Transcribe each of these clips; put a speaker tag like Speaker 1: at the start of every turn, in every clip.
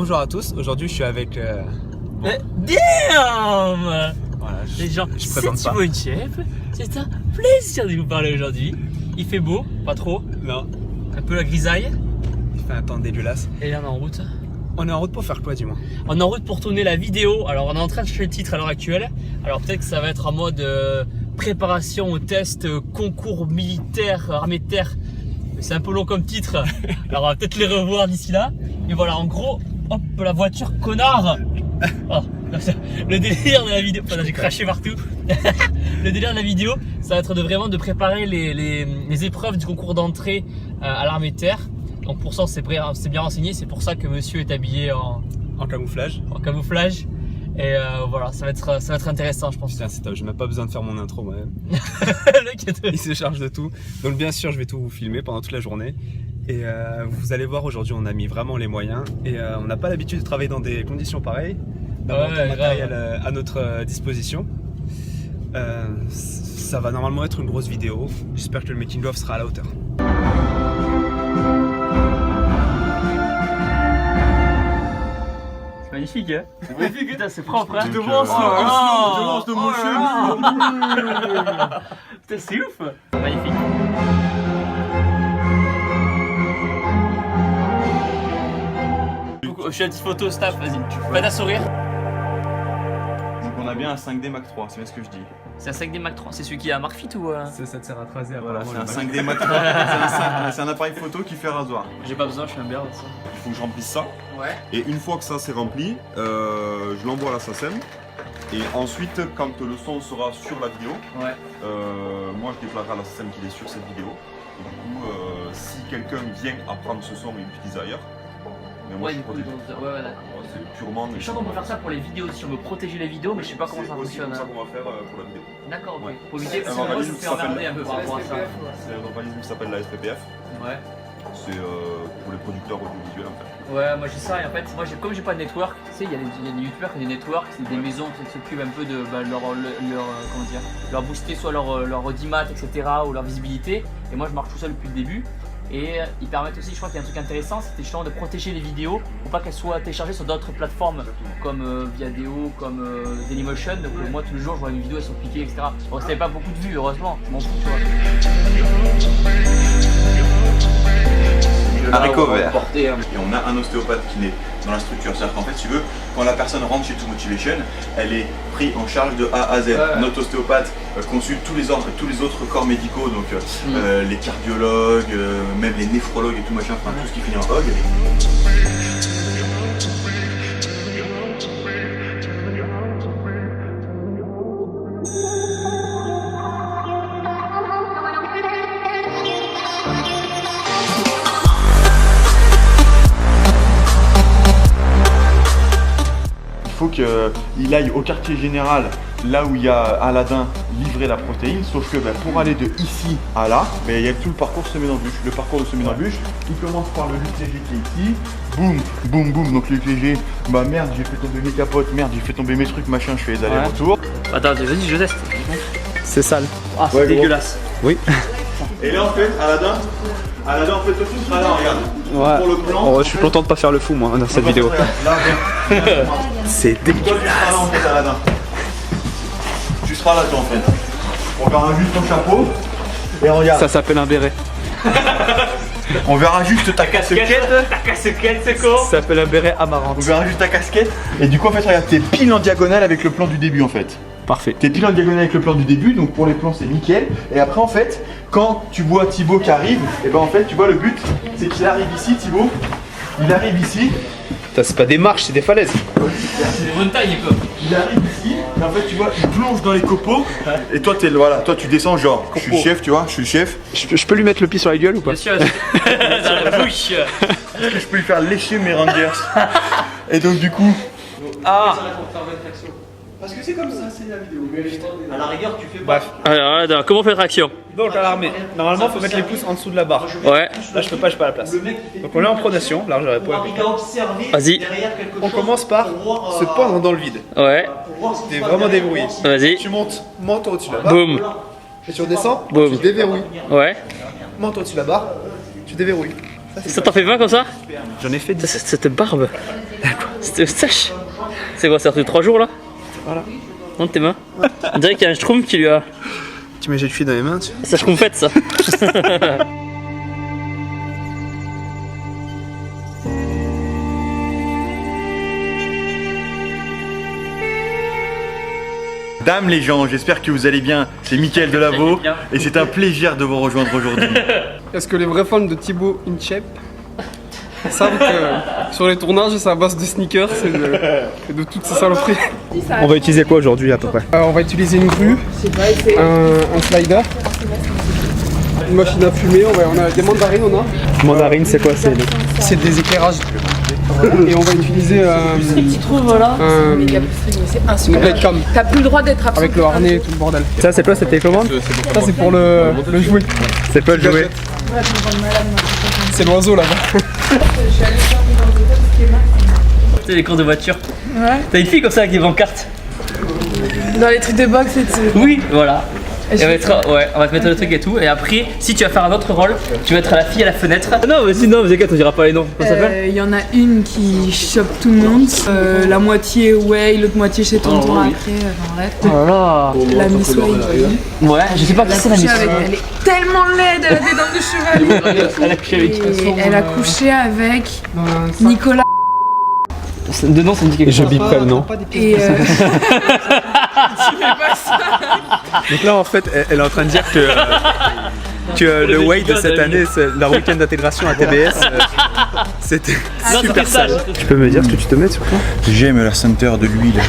Speaker 1: bonjour à tous, aujourd'hui je suis avec...
Speaker 2: Damn
Speaker 1: Voilà,
Speaker 2: les gens,
Speaker 1: je
Speaker 2: c'est
Speaker 1: présente pas.
Speaker 2: Thibaut Chef, c'est un plaisir de vous parler aujourd'hui. Il fait beau, pas trop,
Speaker 1: Non,
Speaker 2: un peu la grisaille,
Speaker 1: il fait un temps dégueulasse.
Speaker 2: et là on est en route.
Speaker 1: On est en route pour faire quoi, dis-moi?
Speaker 2: On est en route pour tourner la vidéo, alors on est en train de chercher le titre à l'heure actuelle. Alors peut-être que ça va être en mode préparation au test, concours militaire, armée de terre. C'est un peu long comme titre, alors on va peut-être les revoir d'ici là. Et voilà, en gros, hop, la voiture, connard. Oh, le délire de la vidéo, enfin, j'ai craché partout. Le délire de la vidéo, ça va être vraiment de préparer les épreuves du concours d'entrée à l'armée de terre. Donc pour ça, c'est bien renseigné, c'est pour ça que monsieur est habillé en
Speaker 1: camouflage.
Speaker 2: camouflage. Et voilà, ça va être intéressant, je pense.
Speaker 1: Putain, c'est top, j'ai même pas besoin de faire mon intro moi-même.
Speaker 2: Le mec
Speaker 1: Il se charge de tout. Donc bien sûr, je vais tout vous filmer pendant toute la journée. Et vous allez voir, aujourd'hui on a mis vraiment les moyens. Et on n'a pas l'habitude de travailler dans des conditions pareilles, d'avoir
Speaker 2: Ouais,
Speaker 1: tout le matériel
Speaker 2: grave.
Speaker 1: à notre disposition. Ça va normalement être une grosse vidéo. J'espère que le making of sera à la hauteur.
Speaker 2: C'est magnifique, hein? C'est magnifique, putain, c'est propre, hein?
Speaker 1: Devant
Speaker 2: slow motion. Putain, c'est ouf! Magnifique. Je suis à 10 photos, staff, vas-y. Pas d'un sourire.
Speaker 3: Donc on a bien un 5D Mark III, c'est bien ce que je dis.
Speaker 2: C'est un 5D Mark III, c'est celui qui a Mark Fit ou
Speaker 1: Ça te sert à tracer
Speaker 3: Voilà,
Speaker 1: apparemment.
Speaker 3: c'est un 5D Mark III, c'est un appareil photo qui fait rasoir.
Speaker 2: J'ai pas besoin, je suis un berbe ça.
Speaker 3: Il faut que je remplisse ça.
Speaker 2: Ouais.
Speaker 3: Et une fois que ça c'est rempli, je l'envoie à la SACEM. Et ensuite, quand le son sera sur la vidéo,
Speaker 2: Ouais.
Speaker 3: moi je déclarerai à la SACEM qu'il est sur cette vidéo. Et du coup, si quelqu'un vient à prendre ce son et l'utiliser ailleurs, mais moi
Speaker 2: Ouais,
Speaker 3: je
Speaker 2: du coup,
Speaker 3: protège.
Speaker 2: ouais, d'accord.
Speaker 3: C'est purement.
Speaker 2: Je sais qu'on peut faire ça pour les vidéos aussi, on veut protéger les vidéos, mais je sais pas comment ça
Speaker 3: C'est aussi
Speaker 2: fonctionne.
Speaker 3: comme ça qu'on va faire pour la vidéo.
Speaker 2: D'accord, ok.
Speaker 3: Ouais.
Speaker 2: Pour éviter, parce que
Speaker 3: Un
Speaker 2: moi je me
Speaker 3: organisme
Speaker 2: fais
Speaker 3: qui s'appelle-
Speaker 2: emmerder un peu par rapport à ça.
Speaker 3: C'est un organisme qui s'appelle la SPPF.
Speaker 2: Ouais.
Speaker 3: C'est pour les producteurs audiovisuels en fait.
Speaker 2: Ouais, moi j'ai ça et en fait, comme j'ai pas de network, tu sais, il y a des youtubeurs qui ont des networks, c'est des maisons qui s'occupent un peu de comment dire, leur booster soit leur audimat, etc. ou leur visibilité. Et moi je marche tout seul depuis le début. Et ils permettent aussi, je crois qu'il y a un truc intéressant, c'était justement de protéger les vidéos pour pas qu'elles soient téléchargées sur d'autres plateformes comme Viadeo, comme Dailymotion. Donc moi tous les jours je vois une vidéo, elles sont piquées, etc. Bon, c'était pas beaucoup de vues, heureusement, je m'en fous, tu vois.
Speaker 3: Haricot vert. Et on a un ostéopathe qui est dans la structure. C'est-à-dire qu'en fait, si tu veux, quand la personne rentre chez To Motivation, elle est prise en charge de A à Z. Notre ostéopathe consulte tous les autres corps médicaux, donc les cardiologues, même les néphrologues et tout machin, enfin tout ce qui finit en OG. Il faut qu'il aille au quartier général, là où il y a Aladdin, livrer la protéine, sauf que pour aller de ici à là, il y a tout le parcours semé d'embûches. Le parcours de semé d'embûches, il commence par le l'UTG qui est ici, boum, boum, boum, donc l'UTG, bah merde, j'ai fait tomber mes capotes, merde, j'ai fait tomber mes trucs, machin, je fais les allers-retours.
Speaker 2: Attends, vas-y, je teste.
Speaker 1: C'est sale.
Speaker 2: Ah, c'est
Speaker 3: Ouais, gros.
Speaker 2: dégueulasse.
Speaker 1: Oui.
Speaker 3: Et là en fait, Aladdin en fait, tout sera là, regarde.
Speaker 1: Ouais.
Speaker 3: Pour le plan,
Speaker 1: Oh, je suis content de pas faire le fou moi dans cette vidéo.
Speaker 3: Là, regarde.
Speaker 1: C'est
Speaker 3: Toi, tu seras là en fait, Aladdin. Tu seras là, toi, en fait. On verra juste ton chapeau. Et regarde.
Speaker 1: Ça s'appelle un béret.
Speaker 3: On verra juste ta casquette.
Speaker 2: Ta casquette, c'est quoi?
Speaker 1: Ça s'appelle un béret amarante.
Speaker 3: On verra juste ta casquette. Et du coup, en fait, regarde, t'es pile en diagonale avec le plan du début, en fait.
Speaker 1: Parfait.
Speaker 3: T'es pile en diagonale avec le plan du début, donc pour les plans, c'est nickel. Et après, en fait, quand tu vois Thibaut qui arrive, et ben en fait, tu vois, le but, c'est qu'il arrive ici, Thibaut. Il arrive ici.
Speaker 1: C'est pas des marches, c'est des falaises.
Speaker 2: C'est des montagnes, quoi.
Speaker 3: Il arrive ici, et en fait tu vois, il plonge dans les copeaux, et toi toi tu descends genre, je suis le chef, tu vois, je suis le chef.
Speaker 1: Je peux lui mettre le pied sur la gueule ou pas?
Speaker 2: Bien sûr, dans la bouche.
Speaker 3: Est-ce que je peux lui faire lécher mes rangers? Et donc du coup...
Speaker 2: Ah.
Speaker 3: Parce que c'est comme ça, c'est la vidéo.
Speaker 2: À la rigueur, tu fais
Speaker 1: Bref.
Speaker 2: Alors, comment on fait réaction?
Speaker 1: Donc à l'armée, normalement faut mettre les pouces en dessous de la barre.
Speaker 2: Ouais.
Speaker 1: Là je peux pas, j'ai pas la place. Donc on est en pronation, largeur épaule.
Speaker 2: Vas-y.
Speaker 1: On commence par se pendre dans le vide.
Speaker 2: Ouais.
Speaker 1: T'es vraiment débrouillé.
Speaker 2: Vas-y.
Speaker 1: Tu montes au-dessus de la barre.
Speaker 2: Boum.
Speaker 1: Et tu redescends,
Speaker 2: Boum.
Speaker 1: tu déverrouilles.
Speaker 2: Ouais.
Speaker 1: Monte au-dessus de la barre, tu déverrouilles.
Speaker 2: Ça t'en fait 20 comme ça?
Speaker 1: J'en ai fait 10.
Speaker 2: Cette barbe. C'était sèche. C'est quoi, ça fait 3 jours là?
Speaker 1: Voilà.
Speaker 2: Montre tes mains. On dirait qu'il y a un schtroumpf qui lui a.
Speaker 1: Tu mets jet de fille dans les mains, tu...
Speaker 2: Ça schtroumpfette ça.
Speaker 3: Dames les gens, j'espère que vous allez bien. C'est Mickaël Delaveau et c'est un plaisir de vous rejoindre aujourd'hui.
Speaker 4: Est-ce que les vrais fans de Thibaut Inchep savent que sur les tournages, c'est à base de sneakers et de toutes ces saloperies?
Speaker 1: On va utiliser quoi aujourd'hui à peu près?
Speaker 4: On va utiliser une grue, un slider, une machine à fumer, on a des mandarines,
Speaker 1: Mandarine, c'est quoi?
Speaker 4: c'est des éclairages. Et on va utiliser
Speaker 5: Tu trouves, voilà. C'est
Speaker 4: une webcam
Speaker 5: T'as plus le droit d'être absent.
Speaker 4: avec le harnais et tout le bordel.
Speaker 1: Ça, c'est quoi cette télécommande?
Speaker 4: Ça c'est pour le jouet.
Speaker 1: C'est pas le jouet.
Speaker 4: C'est l'oiseau là-bas.
Speaker 2: C'est les cours de voiture.
Speaker 5: Ouais.
Speaker 2: T'as une fille comme ça avec des pancartes?
Speaker 5: Dans les trucs de boxe et tout.
Speaker 2: Oui, voilà. Et on va te mettre le truc et tout. Et après, si tu vas faire un autre rôle, tu vas être la fille à la fenêtre. Non, mais sinon, vous inquiétez, on dira pas les noms. Comment ça s'appelle?
Speaker 5: Il y en a une qui chope tout le monde. La moitié Way, l'autre moitié chez tonton après. Enfin bref.
Speaker 2: Oh là là.
Speaker 5: La Miss Way.
Speaker 2: Ouais, je sais pas qui c'est la Miss.
Speaker 5: Elle est tellement laide, elle a des dents de cheval.
Speaker 2: Elle a couché avec.
Speaker 5: Et elle a couché avec Nicolas.
Speaker 2: De nom, ça me dit quelque
Speaker 1: Je
Speaker 2: chose.
Speaker 1: biperai le nom.
Speaker 5: Et tu fais pas ça.
Speaker 1: Donc là, en fait, elle est en train de dire que le Way de cette année, c'est leur week-end d'intégration à TBS, c'était super sale. Tu peux me dire ce que tu te mets sur quoi?
Speaker 3: J'aime la senteur de l'huile.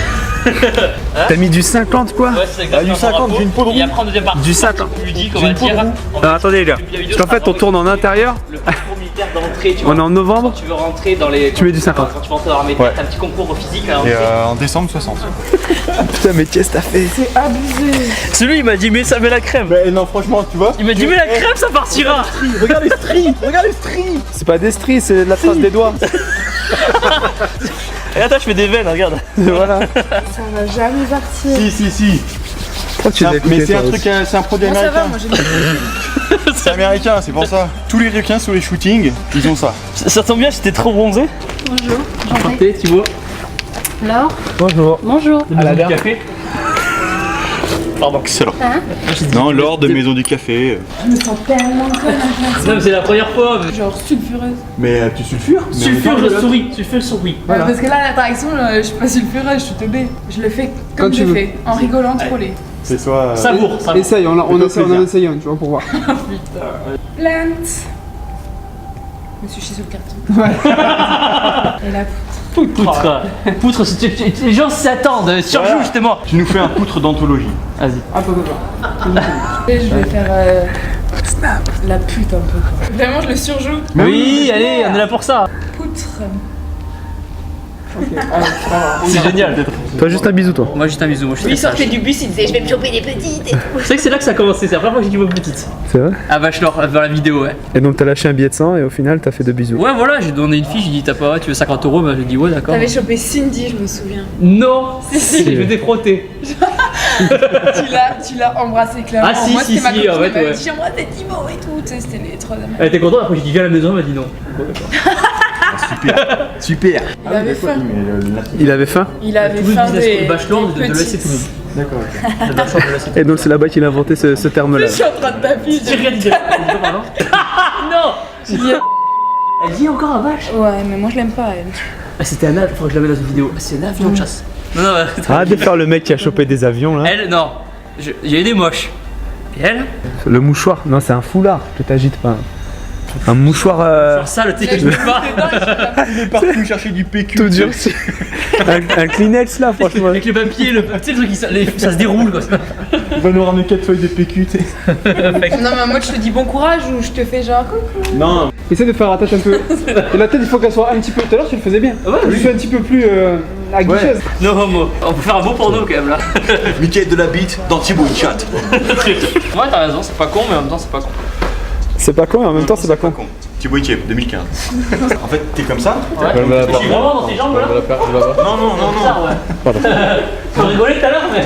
Speaker 1: T'as mis du 50 quoi?
Speaker 2: Ouais, c'est exactement.
Speaker 3: Du 50, j'ai une peau de roue.
Speaker 2: Et après, en deuxième partie,
Speaker 1: Du 50.
Speaker 2: ludique, on va dire.
Speaker 1: Alors attendez les gars, parce qu'en fait on tourne en intérieur,
Speaker 2: Le concours militaire d'entrée, tu
Speaker 1: on est
Speaker 2: vois.
Speaker 1: en novembre.
Speaker 2: Tu veux rentrer dans les.
Speaker 1: Tu mets du 50.
Speaker 2: Quand tu vas rentrer dans l'armée, t'as un petit concours physique à
Speaker 3: Et
Speaker 2: l'entrée.
Speaker 3: en décembre 60.
Speaker 1: Putain mais qu'est-ce que t'as fait?
Speaker 5: C'est abusé.
Speaker 2: Celui, il m'a dit, mais ça met la crème.
Speaker 3: Mais non, franchement, tu vois.
Speaker 2: Il m'a dit, mais la crème, ça partira.
Speaker 3: Regarde les stries, regarde les stries.
Speaker 1: C'est pas des stries, c'est de la trace des doigts.
Speaker 2: Et attends, je fais des veines, regarde.
Speaker 1: Voilà.
Speaker 5: Ça va jamais partir.
Speaker 3: Si.
Speaker 1: Pourquoi tu l'as écouté,
Speaker 3: Mais c'est
Speaker 1: toi
Speaker 3: un truc,
Speaker 1: aussi
Speaker 3: c'est un produit
Speaker 5: Moi ça va,
Speaker 3: américain.
Speaker 5: moi j'ai mis.
Speaker 3: C'est américain, c'est pour ça. Tous les requins sur les shootings, ils ont ça.
Speaker 2: Ça tombe bien, j'étais trop bronzé.
Speaker 5: Bonjour.
Speaker 2: Enchanté, Thibaut.
Speaker 5: Laure.
Speaker 1: Bonjour.
Speaker 5: Bonjour.
Speaker 2: À la café. Pardon.
Speaker 3: Excellent. Non, l'or de Maison du Café.
Speaker 5: Je me sens tellement conne.
Speaker 2: Non, mais c'est la première fois.
Speaker 5: Genre sulfureuse.
Speaker 3: Mais tu sulfures.
Speaker 2: Sulfure le souris. Sulfure le souris.
Speaker 4: Voilà.
Speaker 5: Parce que là, l'interaction, je suis pas sulfureuse, je suis teubée. Je le fais
Speaker 4: Quand
Speaker 5: comme
Speaker 4: tu
Speaker 5: je
Speaker 4: veux.
Speaker 5: fais, en rigolant trop les.
Speaker 3: C'est soit.
Speaker 2: Savoure, savoure.
Speaker 4: Essaye, on
Speaker 3: Fais-toi
Speaker 4: essaye,
Speaker 3: plaisir.
Speaker 4: essaye un, tu vois, pour voir.
Speaker 5: Plante. Je me suis chiée sur le carton. Et la
Speaker 2: Poutre. Poutre, les gens s'attendent. Surjoue justement.
Speaker 3: Tu nous fais un poutre d'anthologie.
Speaker 2: Vas-y.
Speaker 4: Attends.
Speaker 5: Et je vais faire la pute un peu. Quoi. Vraiment, je le surjoue.
Speaker 2: Oui, allez, on est là pour ça.
Speaker 5: Poutre.
Speaker 2: C'est génial.
Speaker 1: Toi juste un bisou toi.
Speaker 2: Moi, juste un bisou. Moi, je suis
Speaker 6: Il sortait du bus, il disait je vais me choper des petites.
Speaker 2: C'est vrai que c'est là que ça a commencé. C'est la première fois que j'ai dit vos petites.
Speaker 1: C'est vrai?
Speaker 2: Ah, Bachelor, dans la vidéo, ouais.
Speaker 1: Et donc t'as lâché un billet de 100 et au final t'as fait 2 bisous.
Speaker 2: Ouais, voilà, j'ai donné une fille, j'ai dit, t'as pas, tu veux 50 €? Bah, j'ai dit, ouais, d'accord.
Speaker 5: T'avais chopé Cindy, je me souviens.
Speaker 2: Non, si, je m'étais frotté.
Speaker 5: tu l'as embrassé clairement.
Speaker 2: Ah, si,
Speaker 5: Moi,
Speaker 2: si,
Speaker 5: c'était ma
Speaker 2: si,
Speaker 5: copine,
Speaker 2: en fait,
Speaker 5: elle m'avait
Speaker 2: ouais.
Speaker 5: dit, j'ai embrassé Thibaut et tout. Tu sais, c'était les trois amis.
Speaker 2: Elle était contente, après j'ai dit, viens à la maison, elle m'a dit non. Bon, d'accord.
Speaker 3: Super.
Speaker 5: Il avait faim.
Speaker 1: Il avait faim?
Speaker 5: Il avait
Speaker 2: Tout le
Speaker 5: faim
Speaker 2: business pour le
Speaker 5: des
Speaker 2: bachelor de laisser
Speaker 5: petites.
Speaker 2: tout le monde.
Speaker 3: D'accord, ok.
Speaker 2: Le bachelor de laisser tout
Speaker 1: Et donc c'est là-bas qu'il a inventé ce terme-là.
Speaker 5: Je suis en train de t'afficher.
Speaker 2: J'ai rien dit. Non. Elle dit encore un vache.
Speaker 5: Ouais, mais moi je l'aime pas, elle.
Speaker 2: Ah, c'était un avion, faut que je la mette dans une vidéo. Ah, c'est un avion de chasse. Non, non,
Speaker 1: Arrête de faire le mec qui a chopé des avions là.
Speaker 2: elle, non. J'ai eu des moches. Et elle,
Speaker 1: Le mouchoir, non c'est un foulard, que t'agites pas. Un mouchoir
Speaker 2: genre ça, le thé que je veux pas.
Speaker 3: Il est parti chercher du PQ.
Speaker 1: tout durci. un Kleenex là franchement.
Speaker 2: Avec le papier, tu sais, le truc, ça se déroule quoi.
Speaker 3: Il va nous ramener 4 feuilles de PQ, tu sais.
Speaker 5: Non, mais moi je te dis bon courage ou je te fais genre coucou.
Speaker 3: Non.
Speaker 4: Essaye de faire la tête un peu. Et la tête, il faut qu'elle soit un petit peu. Tout à l'heure, tu le faisais bien.
Speaker 2: Ouais,
Speaker 4: Je suis un petit peu plus à guicheuse.
Speaker 2: Non, homo. On peut faire un beau porno quand même là.
Speaker 3: Mickaël de la bite dans Thibaut Chat.
Speaker 2: Ouais, t'as raison, c'est pas con, mais en même temps, c'est pas con.
Speaker 1: C'est pas con et en même temps c'est pas con.
Speaker 3: Thibaut Inchep, 2015. En fait, t'es comme ça.
Speaker 2: Ouais. Je suis vraiment dans tes jambes là.
Speaker 3: Non.
Speaker 2: Bizarre, ouais. Faut rigoler tout à l'heure, mais.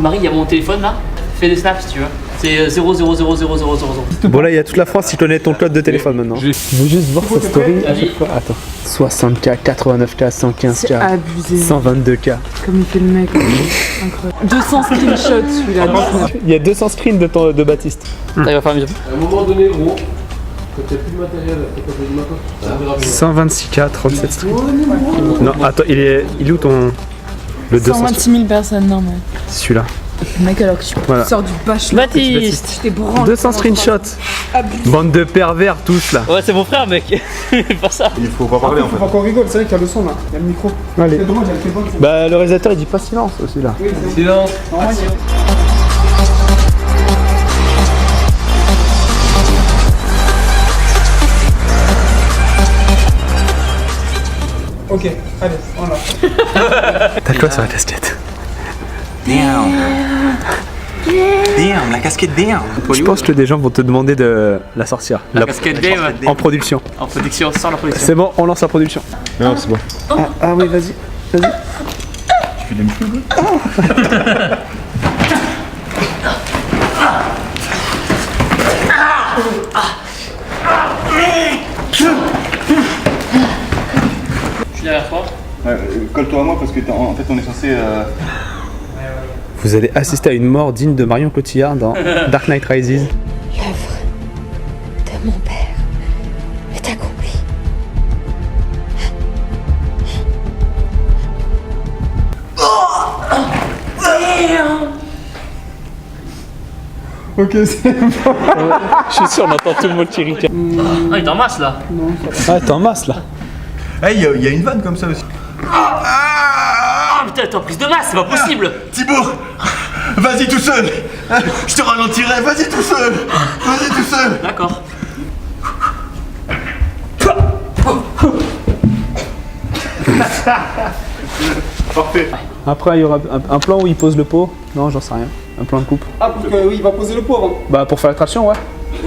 Speaker 2: Marie, il y a mon téléphone là. Fais des snaps si tu veux. C'est 0,0000000.
Speaker 1: Bon là il y a toute la France qui connaît ton code de téléphone maintenant. Je veux juste voir sa story à chaque fois. Attends. 60K, 89K, 115K,
Speaker 5: C'est abusé.
Speaker 1: 122K.
Speaker 5: Comme il fait le mec. Incroyable. 200 screenshots celui-là.
Speaker 1: Il y a 200 screens de Baptiste.
Speaker 2: T'arrives à faire mieux.
Speaker 4: À un moment donné, gros, quand t'as plus de matériel, t'as pas de matos.
Speaker 1: 126K, 37 streams. Non, attends, il est où ton... Le 200
Speaker 5: 126 000 personnes, non mais.
Speaker 1: Celui-là.
Speaker 5: Le mec alors que tu
Speaker 1: Voilà.
Speaker 5: sors du bâche.
Speaker 2: Baptiste.
Speaker 5: Je t'ai branlé.
Speaker 1: 200 screenshots. Bande de pervers tous là.
Speaker 2: Ouais, c'est mon frère, mec. Pas ça.
Speaker 3: Il faut pas parler en
Speaker 4: Faut
Speaker 3: fait.
Speaker 4: pas qu'on rigole, c'est vrai qu'il y a le son là, il y a le micro.
Speaker 1: Allez.
Speaker 4: C'est dommage, il y a le téléphone.
Speaker 1: Bah le réalisateur il dit pas silence aussi là.
Speaker 4: Silence. Ok, allez, voilà.
Speaker 1: T'as quoi sur la casquette?
Speaker 7: Damn, la casquette damn.
Speaker 1: Je pense que des gens vont te demander de la sortir.
Speaker 2: La casquette Dave
Speaker 1: En production.
Speaker 2: en production, sans la production.
Speaker 1: C'est bon, on lance la production.
Speaker 3: Non, c'est bon.
Speaker 1: Ah oui, vas-y. Vas-y.
Speaker 3: Tu fais des mouches.
Speaker 2: Je suis derrière toi.
Speaker 3: Colle-toi à moi parce que en fait on est censé.
Speaker 1: Vous allez assister à une mort digne de Marion Cotillard dans Dark Knight Rises.
Speaker 6: L'œuvre de mon père est accomplie.
Speaker 4: Ok, c'est bon.
Speaker 1: Je suis sûr, on entend tout le monde qui ricane.
Speaker 2: Ah, il est en masse là.
Speaker 1: Ah, t'es en masse là.
Speaker 3: Hey, il y a une vanne comme ça aussi.
Speaker 2: Ah putain, t'es en prise de masse, c'est pas possible.
Speaker 3: Thibaut, vas-y tout seul. Je te ralentirai, vas-y tout seul. Vas-y tout seul.
Speaker 2: D'accord.
Speaker 3: Parfait.
Speaker 1: Après, il y aura un plan où il pose le pot. Non, j'en sais rien. Un plan de coupe.
Speaker 4: Ah, pour que, oui, il va poser le pot avant.
Speaker 1: Bah, pour faire la traction, ouais.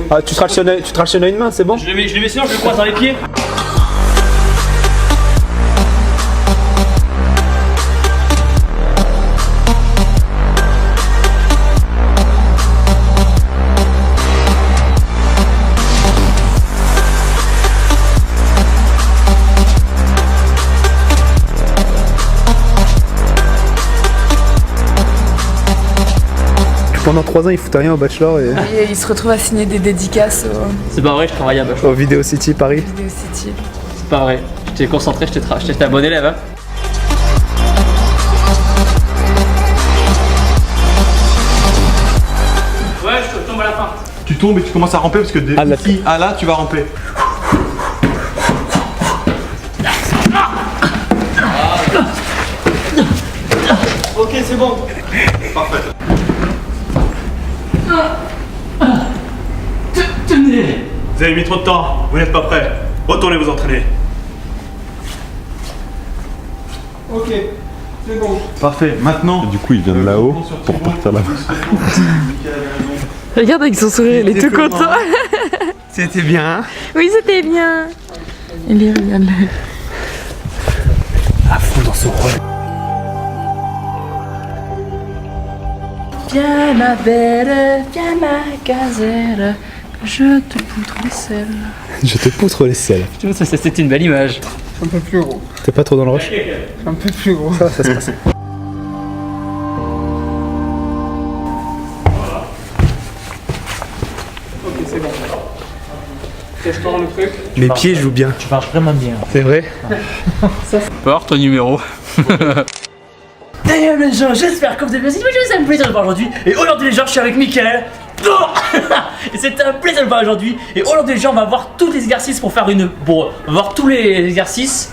Speaker 1: Ah, tu tractionnes à une main, c'est bon?
Speaker 2: Je le mets sinon, je le croise dans les pieds.
Speaker 1: Pendant 3 ans, il foutait rien au bachelor et
Speaker 5: Et il se retrouve à signer des dédicaces au
Speaker 2: C'est pas vrai, je travaille à Bachelor.
Speaker 1: au Video City Paris.
Speaker 5: Video City.
Speaker 2: C'est pas vrai. J'étais concentré, j'étais un bon élève. Hein. Ouais, je tombe à la fin.
Speaker 3: Tu tombes et tu commences à ramper parce que
Speaker 1: Ah, là.
Speaker 3: d'ici à là tu vas ramper.
Speaker 4: Ok, c'est bon.
Speaker 3: Parfait.
Speaker 2: Tenez.
Speaker 3: Vous avez mis trop de temps, vous n'êtes pas prêts. Retournez vous entraîner.
Speaker 4: Ok, c'est bon.
Speaker 3: Parfait, maintenant.
Speaker 8: Du coup, il vient de là-haut pour partir là-bas.
Speaker 5: Regarde avec son sourire, il est tout content.
Speaker 1: C'était bien.
Speaker 5: Oui, c'était bien. Il est regarde là.
Speaker 1: À fond dans son rôle.
Speaker 5: Viens ma belle, viens ma gazelle, je te poutre les selles.
Speaker 1: Je te poutre les selles.
Speaker 2: C'était une belle image.
Speaker 4: Un peu plus gros.
Speaker 1: T'es pas trop dans le rush?
Speaker 4: Un peu plus gros.
Speaker 1: Ça se passe.
Speaker 4: Ok, c'est bon. Je tourne le truc.
Speaker 1: Mes pieds jouent bien.
Speaker 7: Tu marches vraiment bien.
Speaker 1: C'est vrai?
Speaker 2: Porte ton numéro. D'ailleurs les gens, j'espère que vous avez bien. C'est un plaisir de voir aujourd'hui. Et aujourd'hui les gens, je suis avec Mickaël. Et c'est un plaisir de voir aujourd'hui. Et aujourd'hui les gens, on va voir tous les exercices pour faire une. Bon, on va voir tous les exercices.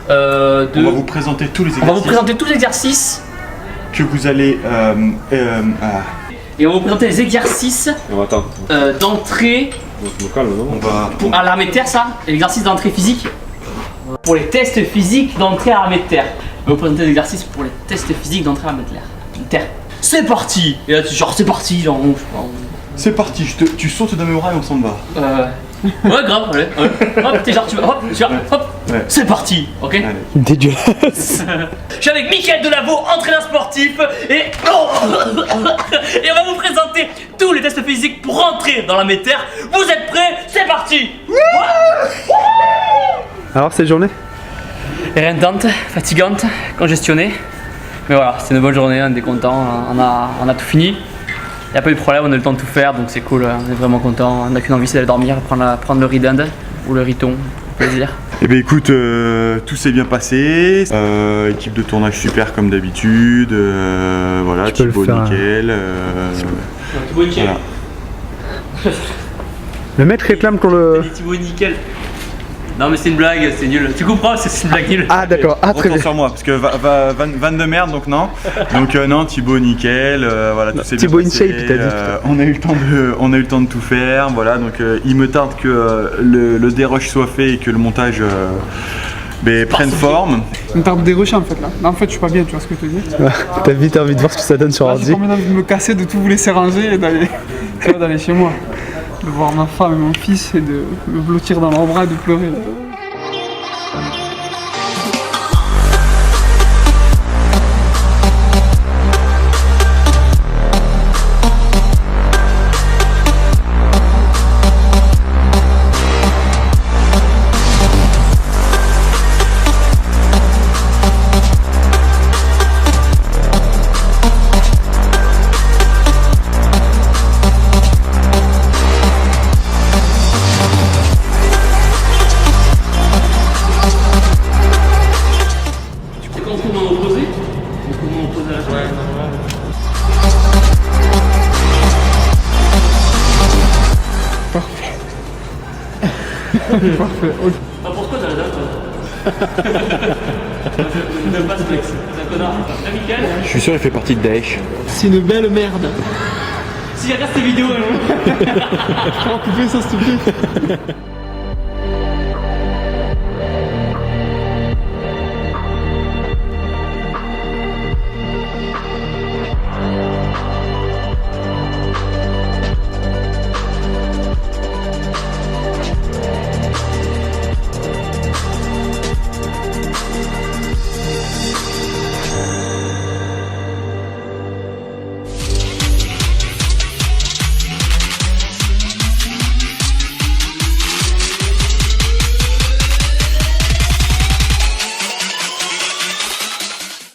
Speaker 3: On va vous présenter tous les
Speaker 2: On va vous
Speaker 3: exercices
Speaker 2: présenter tous les exercices.
Speaker 3: que vous allez.
Speaker 2: Et on va vous présenter les exercices
Speaker 8: Attends,
Speaker 2: d'entrée
Speaker 8: je me calme, non?
Speaker 3: On va.
Speaker 2: à l'armée de terre, ça. Et l'exercice d'entrée physique. Pour les tests physiques d'entrée à l'armée de terre. On va vous présenter des exercices pour les tests physiques d'entrée à l'armée de terre. C'est parti. Et là, genre, c'est parti. Genre,
Speaker 3: C'est parti, tu sautes dans mes bras et on s'en va.
Speaker 2: Ouais, grave, ouais. Hop, t'es genre, tu vas, hop,
Speaker 3: Ouais.
Speaker 2: C'est parti, ok?
Speaker 3: Allez.
Speaker 1: Dégueulasse.
Speaker 2: Je suis avec Mickaël Delaveau, entraîneur sportif, et... et on va vous présenter tous les tests physiques pour rentrer dans la méter. Vous êtes prêts? C'est parti!
Speaker 1: Alors, cette journée?
Speaker 2: Éreintante, fatigante, congestionnée. Mais voilà, c'est une bonne journée, on est content, on a tout fini. Il n'y a pas eu de problème, on a eu le temps de tout faire, donc c'est cool, on est vraiment content. On n'a qu'une envie, c'est d'aller dormir, prendre le riz d'Inde ou le riton, plaisir.
Speaker 3: Eh bien écoute, tout s'est bien passé. Équipe de tournage super comme d'habitude. Voilà,
Speaker 1: Tu peux le
Speaker 3: Thibaut
Speaker 1: faire,
Speaker 3: nickel.
Speaker 2: Thibaut nickel.
Speaker 3: Voilà.
Speaker 1: Le mec réclame qu'on le...
Speaker 2: Thibaut nickel. Non mais c'est une blague, c'est nul. Tu comprends, c'est une blague nulle.
Speaker 1: Ah d'accord, ah très
Speaker 3: Retourne
Speaker 1: bien.
Speaker 3: sur moi, parce que van de merde, donc non. Donc non, Thibaut nickel, voilà, tout s'est bien
Speaker 1: Thibaut in
Speaker 3: passé.
Speaker 1: shape, il t'a dit, putain.
Speaker 3: On a eu le temps de tout faire, voilà, donc il me tarde que le dérush soit fait et que le montage prenne forme.
Speaker 4: Ça me tarde des rushs en fait là. Non, en fait, je suis pas bien, tu vois ce que je te dis.
Speaker 1: T'as vite envie de voir ce que ça donne sur
Speaker 4: Là,
Speaker 1: ordi.
Speaker 4: j'ai pas envie de me casser, de tout vous laisser ranger et d'aller tu vois, d'aller chez moi. De voir ma femme et mon fils et de me blottir dans leurs bras et de pleurer. Parfait. Ok.
Speaker 2: Ah, pourquoi t'as la date? Je n'aime pas ce flex, c'est un connard. Ah, Mickaël?
Speaker 3: Je suis sûr, il fait partie de Daesh.
Speaker 4: C'est une belle merde.
Speaker 2: Si regarde tes vidéos,
Speaker 4: Je peux en couper ça s'il te plaît.